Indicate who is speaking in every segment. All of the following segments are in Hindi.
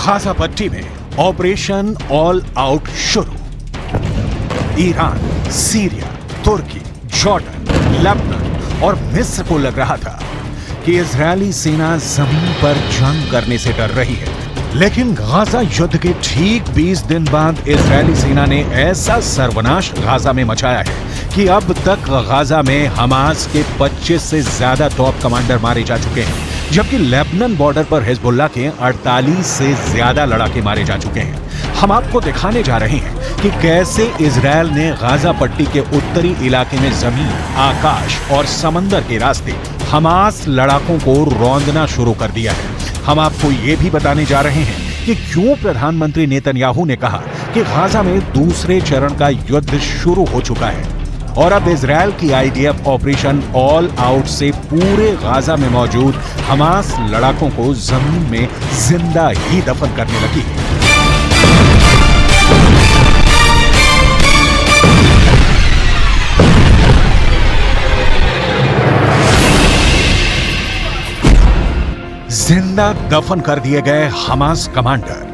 Speaker 1: गाजा पट्टी में ऑपरेशन ऑल आउट शुरू। ईरान, सीरिया, तुर्की, जॉर्डन, लेबनान और मिस्र को लग रहा था कि इजरायली सेना जमीन पर जंग करने से डर रही है, लेकिन गाजा युद्ध के ठीक 20 दिन बाद इजरायली सेना ने ऐसा सर्वनाश गाजा में मचाया है कि अब तक गाजा में हमास के 25 से ज्यादा टॉप कमांडर मारे जा चुके हैं, जबकि लेबनान बॉर्डर पर हिजबुल्लाह के 48 से ज्यादा लड़ाके मारे जा चुके हैं। हम आपको दिखाने जा रहे हैं कि कैसे इजरायल ने गाजा पट्टी के उत्तरी इलाके में जमीन, आकाश और समंदर के रास्ते हमास लड़ाकों को रौंदना शुरू कर दिया है। हम आपको ये भी बताने जा रहे हैं कि क्यों प्रधानमंत्री नेतन्याहू ने कहा कि गाजा में दूसरे चरण का युद्ध शुरू हो चुका है और अब इजरायल की आईडीएफ ऑपरेशन ऑल आउट से पूरे गाजा में मौजूद हमास लड़ाकों को जमीन में जिंदा ही दफन करने लगी है। जिंदा दफन कर दिए गए हमास कमांडर।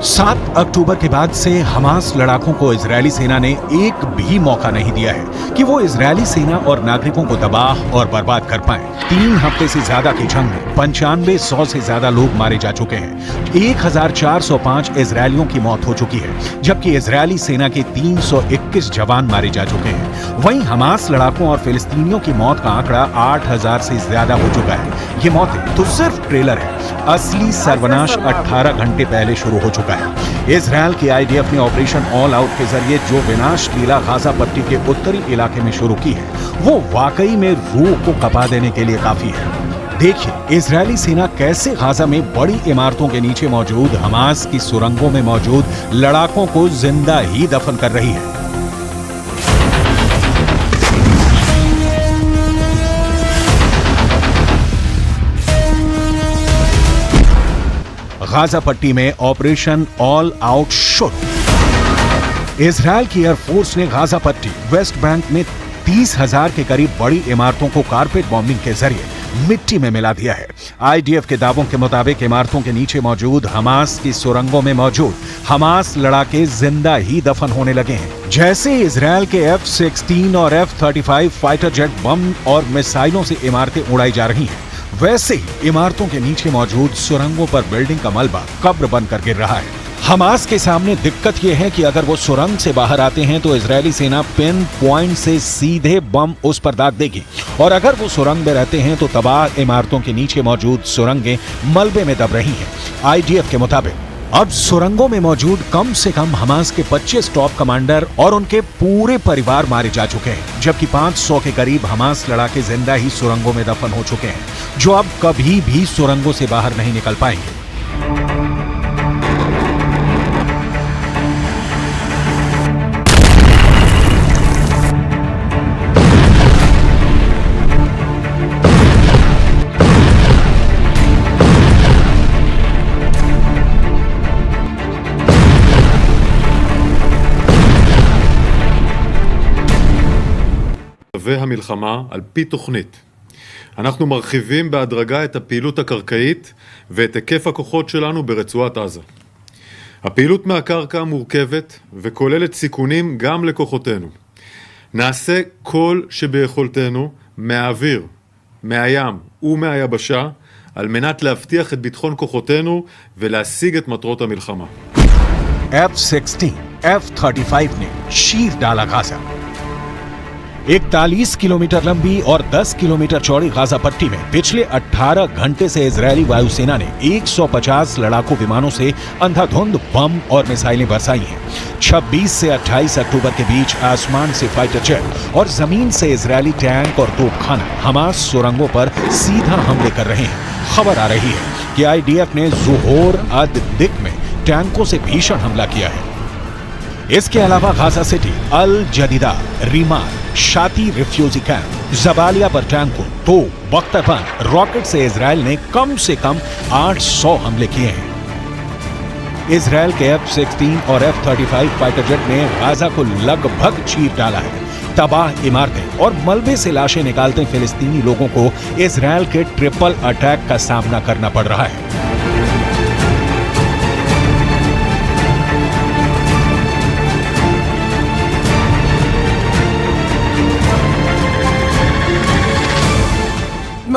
Speaker 1: 7 अक्टूबर के बाद से हमास लड़ाकों को इजरायली सेना ने एक भी मौका नहीं दिया है कि वो इजरायली सेना और नागरिकों को तबाह और बर्बाद कर पाएं। 3 हफ्ते से ज्यादा की जंग में 9500 से ज्यादा लोग मारे जा चुके हैं। 1405 इजरायलियों की मौत हो चुकी है, जबकि इजरायली सेना के 321 जवान मारे जा चुके हैं। वहीं हमास लड़ाकों और फिलिस्तीनियों की मौत का आंकड़ा 8000 से ज्यादा हो चुका है। ये मौतें तो सिर्फ ट्रेलर है, असली सर्वनाश 18 घंटे पहले शुरू हो चुका है। इजरायल की आईडीएफ ने ऑपरेशन ऑल आउट के जरिए जो विनाश लीला गाजा पट्टी के उत्तरी इलाके में शुरू की है, वो वाकई में रूह को कपा देने के लिए काफी है। देखिए इजरायली सेना कैसे गाजा में बड़ी इमारतों के नीचे मौजूद हमास की सुरंगों में मौजूद लड़ाकों को जिंदा ही दफन कर रही है। गाजा पट्टी में ऑपरेशन ऑल आउट शुरू। इजरायल की एयरफोर्स ने गाजा पट्टी, वेस्ट बैंक में 30,000 के करीब बड़ी इमारतों को कारपेट बॉम्बिंग के जरिए मिट्टी में मिला दिया है। आईडीएफ के दावों के मुताबिक इमारतों के नीचे मौजूद हमास की सुरंगों में मौजूद हमास लड़ाके जिंदा ही दफन होने लगे हैं। जैसे इजरायल के F-16 और F-35 फाइटर जेट बम और मिसाइलों से इमारतें उड़ाई जा रही हैं, वैसे ही इमारतों के नीचे मौजूद सुरंगों पर बिल्डिंग का मलबा कब्र बनकर गिर रहा है। हमास के सामने दिक्कत यह है कि अगर वो सुरंग से बाहर आते हैं तो इजरायली सेना पिन पॉइंट से सीधे बम उस पर दाग देगी, और अगर वो सुरंग में रहते हैं तो तबाह इमारतों के नीचे मौजूद सुरंगें मलबे में दब रही हैं। आईडीएफ के मुताबिक अब सुरंगों में मौजूद कम से कम हमास के 25 टॉप कमांडर और उनके पूरे परिवार मारे जा चुके हैं, जबकि 500 के करीब हमास लड़ाके जिंदा ही सुरंगों में दफन हो चुके हैं, जो अब कभी भी सुरंगों से बाहर नहीं निकल पाएंगे।
Speaker 2: והמלחמה על פי תוכנית. אנחנו מרחיבים בהדרגה את הפעילות הקרקעית ואת היקף הכוחות שלנו ברצועת עזה. הפעילות מהקרקע מורכבת וכוללת סיכונים גם לכוחותינו. נעשה כל שביכולתנו מהאוויר, מהים ומהיבשה על מנת להבטיח את ביטחון כוחותינו ולהשיג את מטרות המלחמה.
Speaker 1: F-16, F-35 ने शीर डाला गाजा। 41 किलोमीटर लंबी और 10 किलोमीटर चौड़ी गाजा पट्टी में पिछले 18 घंटे से इजरायली वायुसेना ने 150 लड़ाकू विमानों से अंधाधुंध बम और मिसाइलें बरसाई हैं। 26 से 28 अक्टूबर के बीच आसमान से फाइटर जेट और जमीन से इजरायली टैंक और तोपखाना हमास सुरंगों पर सीधा हमले कर रहे हैं। खबर आ रही है कि आईडीएफ ने ज़ोहोर अद-दिक में टैंकों से भीषण हमला किया है। इसके अलावा गाजा सिटी, अल जदीदा, रीमाल, शाती रिफ्यूजी कैंप, जबालिया पर टैंकों, तो बख्तरबंद, रॉकेट से इजरायल ने कम से कम 800 हमले किए हैं। इजरायल के F-16 और F-35 फाइटर जेट ने गाजा को लगभग चीर डाला है। तबाह इमारतें और मलबे से लाशें निकालते फिलिस्तीनी लोगों को इजरायल के ट्रिपल अटैक का सामना करना पड़ रहा है।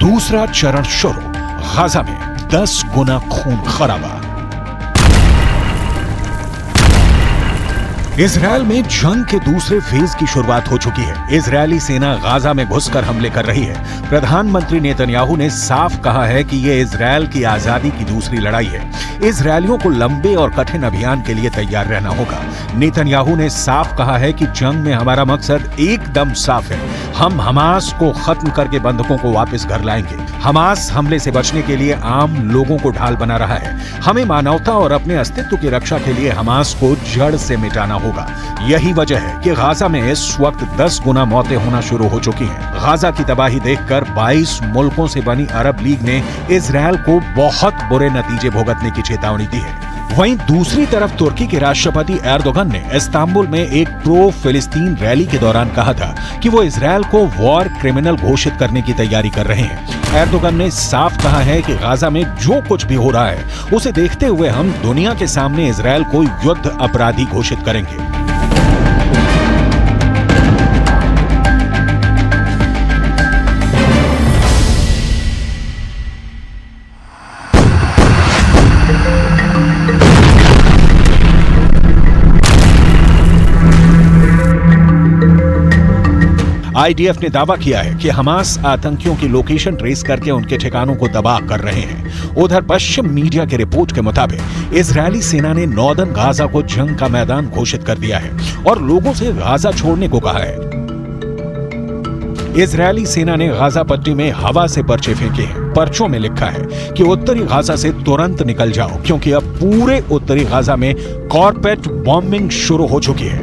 Speaker 1: दूसरा चरण शुरू, गाजा में 10 गुना खून खराबा। इजरायल में जंग के दूसरे फेज की शुरुआत हो चुकी है। इजरायली सेना गाजा में घुसकर हमले कर रही है। प्रधानमंत्री नेतन्याहू ने साफ कहा है कि यह इजरायल की आजादी की दूसरी लड़ाई है। इजरायलियों को लंबे और कठिन अभियान के लिए तैयार रहना होगा। नेतन्याहू ने साफ कहा है कि जंग में हमारा मकसद एकदम साफ है। हम हमास को खत्म करके बंधकों को वापस घर लाएंगे। हमास हमले से बचने के लिए आम लोगों को ढाल बना रहा है। हमें मानवता और अपने अस्तित्व की रक्षा के लिए हमास को जड़ से मिटाना होगा। यही वजह है कि गाजा में इस वक्त 10 गुना मौतें होना शुरू हो चुकी हैं। गाजा की तबाही देखकर 22 मुल्कों से बनी अरब लीग ने इजरायल को बहुत बुरे नतीजे भुगतने की चेतावनी दी है। वहीं दूसरी तरफ तुर्की के राष्ट्रपति एर्दोगन ने इस्तांबुल में एक प्रो फिलिस्तीन रैली के दौरान कहा था कि वो इजरायल को वॉर क्रिमिनल घोषित करने की तैयारी कर रहे हैं। एर्दोगन ने साफ कहा है कि गाजा में जो कुछ भी हो रहा है उसे देखते हुए हम दुनिया के सामने इजरायल को युद्ध अपराधी घोषित करेंगे। आईडीएफ ने दावा किया है कि हमास आतंकियों की लोकेशन ट्रेस करके उनके ठिकानों को तबाह कर रहे हैं। उधर पश्चिम मीडिया की रिपोर्ट के मुताबिक इजरायली सेना ने नॉर्दर्न गाजा को जंग का मैदान घोषित कर दिया है और लोगों से गाजा छोड़ने को कहा है। इजरायली सेना ने गाजा पट्टी में हवा से पर्चे फेंके हैं। पर्चों में लिखा है कि उत्तरी गाजा से तुरंत निकल जाओ, क्योंकि अब पूरे उत्तरी गाजा में कॉर्पेट बॉम्बिंग शुरू हो चुकी है।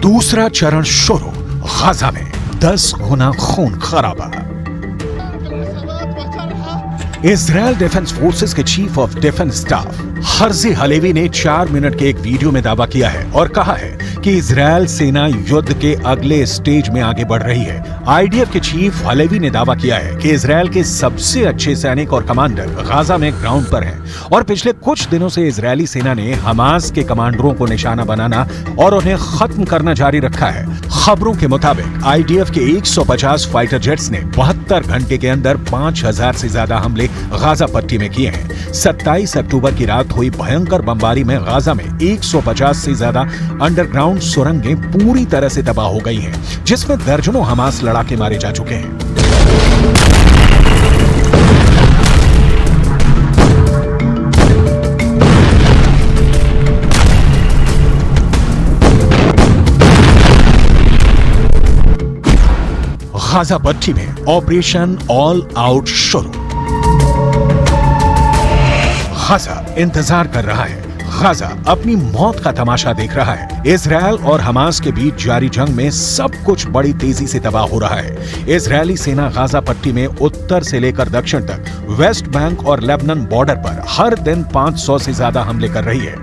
Speaker 1: दूसरा चरण शुरू, गाजा में 10 गुना खून खराबा। इजरायल डिफेंस फोर्सेस के chief of defence staff Herzi Halevi ने 4 मिनट के एक वीडियो में दावा किया है और कहा है कि इजरायल सेना युद्ध के अगले स्टेज में आगे बढ़ रही है। आईडीएफ के चीफ हलेवी ने दावा किया है कि इजरायल के सबसे अच्छे सैनिक और कमांडर गाजा में ग्राउंड पर हैं और पिछले कुछ दिनों से इजरायली सेना ने हमास के कमांडरों को निशाना बनाना और उन्हें खत्म करना जारी रखा है। खबरों के मुताबिक आईडीएफ के 150 फाइटर जेट्स ने 72 घंटे के अंदर 5000 से ज्यादा हमले गाजा पट्टी में किए हैं। 27 अक्टूबर की रात हुई भयंकर बमबारी में गाजा में 150 से ज्यादा अंडरग्राउंड सुरंगें पूरी तरह से तबाह हो गई हैं, जिसमें दर्जनों हमास लड़ाके मारे जा चुके हैं। गाजा पट्टी में ऑपरेशन ऑल आउट शुरू। गाजा इंतजार कर रहा है। गाजा अपनी मौत का तमाशा देख रहा है। इजरायल और हमास के बीच जारी जंग में सब कुछ बड़ी तेजी से तबाह हो रहा है। इजरायली सेना गाजा पट्टी में उत्तर से लेकर दक्षिण तक वेस्ट बैंक और लेबनान बॉर्डर पर हर दिन 500 से ज्यादा हमले कर रही है।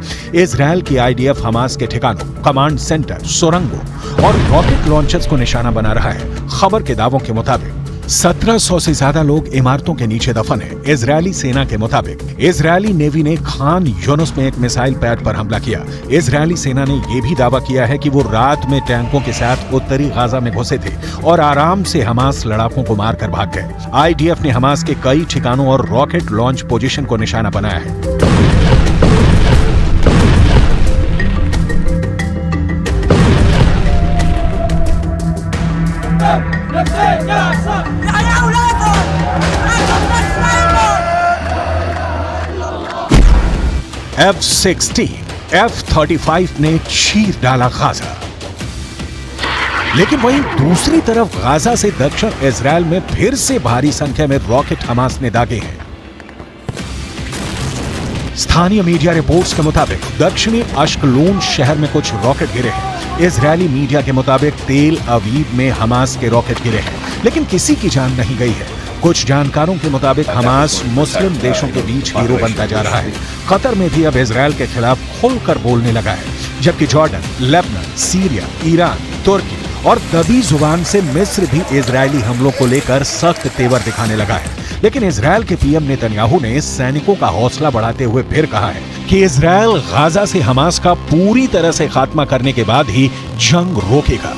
Speaker 1: इजरायल की आईडीएफ हमास के ठिकानों, कमांड सेंटर, सुरंगों और रॉकेट लॉन्चर्स को निशाना बना रहा है। खबर के दावों के मुताबिक 1700 से ज्यादा लोग इमारतों के नीचे दफन हैं। इजरायली सेना के मुताबिक इजरायली नेवी ने खान यूनुस में एक मिसाइल पैड पर हमला किया। इजरायली सेना ने यह भी दावा किया है कि वो रात में टैंकों के साथ उत्तरी गाजा में घुसे थे और आराम से हमास लड़ाकों को मारकर भाग गए। आईडीएफ ने हमास के कई ठिकानों और रॉकेट लॉन्च पोजीशन को निशाना बनाया है। F-16, F-35 ने चीर डाला गाजा। लेकिन वहीं दूसरी तरफ गाजा से दक्षिण इजराइल में फिर से भारी संख्या में रॉकेट हमास ने दागे हैं। स्थानीय मीडिया रिपोर्ट्स के मुताबिक दक्षिणी अश्कलून शहर में कुछ रॉकेट गिरे हैं। इजरायली मीडिया के मुताबिक तेल अवीव में हमास के रॉकेट गिरे हैं, लेकिन किसी की जान नहीं गई है। कुछ जानकारों के मुताबिक हमास मुस्लिम देशों के बीच हीरो बनता जा रहा है। कतर में भी अब इजराइल के खिलाफ खुलकर बोलने लगा है, जबकि जॉर्डन, लेबनान, सीरिया, ईरान, तुर्की और दबी जुबान से मिस्र भी इजरायली हमलों को लेकर सख्त तेवर दिखाने लगा है। लेकिन इजरायल के पीएम नेतन्याहू ने सैनिकों का हौसला बढ़ाते हुए फिर कहा है कि इजरायल गाजा से हमास का पूरी तरह से खात्मा करने के बाद ही जंग रोकेगा।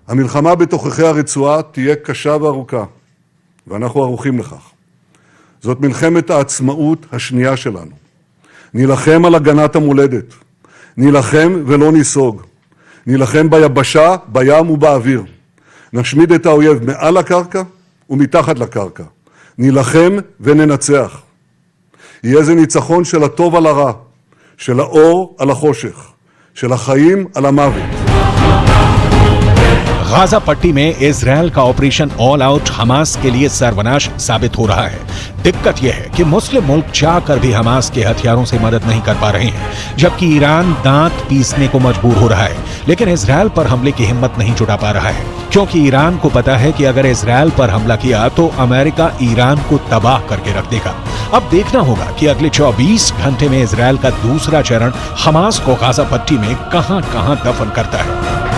Speaker 3: המלחמה בתוככי הרצועה תהיה קשה וארוכה, ואנחנו ערוכים לכך. זאת מלחמת העצמאות השנייה שלנו. נילחם על הגנת המולדת. נילחם ולא ניסוג. נילחם ביבשה, בים ובאוויר. נשמיד את האויב מעל הקרקע ומתחת לקרקע. נילחם וננצח. יהיה זה ניצחון של הטוב על הרע, של האור על החושך, של החיים על המוות.
Speaker 1: गाजा पट्टी में इजरायल का ऑपरेशन ऑल आउट हमास के लिए सर्वनाश साबित हो रहा है। दिक्कत यह है कि मुस्लिम मुल्क चाहकर भी हमास के हथियारों से मदद नहीं कर पा रहे हैं, जबकि ईरान दांत पीसने को मजबूर हो रहा है, लेकिन इजरायल पर हमले की हिम्मत नहीं जुटा पा रहा है, क्योंकि ईरान को पता है कि अगर इजरायल पर हमला किया तो अमेरिका ईरान को तबाह करके रख देगा। अब देखना होगा कि अगले 24 घंटे में इजरायल का दूसरा चरण हमास को गाजा पट्टी में कहां-कहां दफन करता है।